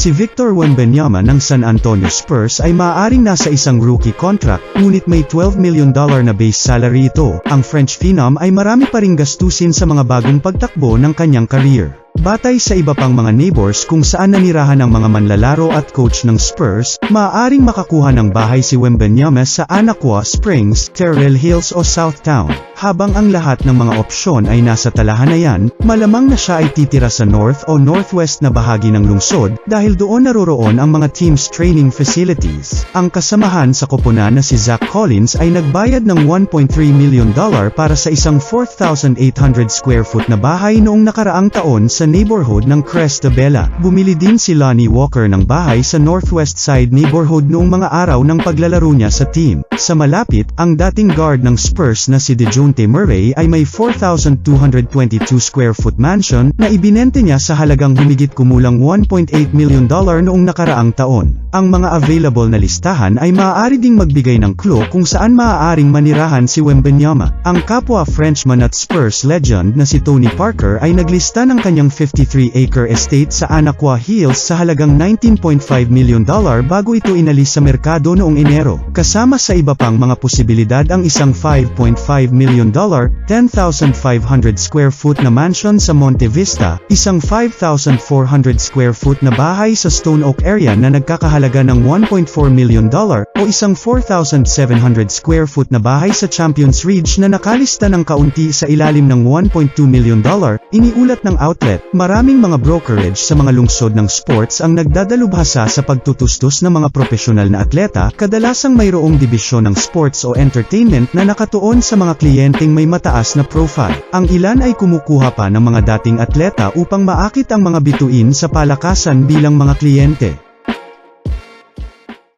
Si Victor Wembanyama ng San Antonio Spurs ay maaaring nasa isang rookie contract, ngunit may $12 million na base salary ito. Ang French phenom ay marami pa ring gastusin sa mga bagong pagtakbo ng kanyang career. Batay sa iba pang mga neighbors kung saan nanirahan ang mga manlalaro at coach ng Spurs, maaaring makakuha ng bahay si Wembanyama sa Anaqua Springs, Terrell Hills o Southtown. Habang ang lahat ng mga opsyon ay nasa talahanayan, malamang na siya ay titira sa north o northwest na bahagi ng lungsod dahil doon naroroon ang mga team's training facilities. Ang kasamahan sa koponan na si Zach Collins ay nagbayad ng $1.3 million para sa isang 4,800 square foot na bahay noong nakaraang taon sa neighborhood ng Cresta Bella. Bumili din si Lonnie Walker ng bahay sa Northwest Side neighborhood noong mga araw ng paglalaro niya sa team. Sa malapit, ang dating guard ng Spurs na si DeJounte Murray ay may 4,222 square foot mansion na ibinente niya sa halagang humigit kumulang $1.8 million noong nakaraang taon. Ang mga available na listahan ay maaari ding magbigay ng clue kung saan maaaring manirahan si Wembanyama. Ang kapwa Frenchman at Spurs legend na si Tony Parker ay naglista ng kanyang 53-acre estate sa Anaqua Hills sa halagang $19.5 million bago ito inalis sa merkado noong Enero. Kasama sa iba pang mga posibilidad ang isang $5.5 million, 10,500 square foot na mansion sa Monte Vista, isang 5,400 square foot na bahay sa Stone Oak area na nagkakahalaga ng $1.4 million, o isang 4,700 square foot na bahay sa Champions Ridge na nakalista ng kaunti sa ilalim ng $1.2 million, iniulat ng outlet. Maraming mga brokerage sa mga lungsod ng sports ang nagdadalubhasa sa pagtutustos ng mga profesional na atleta, kadalasang mayroong dibisyon ng sports o entertainment na nakatuon sa mga kliyenteng may mataas na profile. Ang ilan ay kumukuha pa ng mga dating atleta upang maakit ang mga bituin sa palakasan bilang mga kliyente.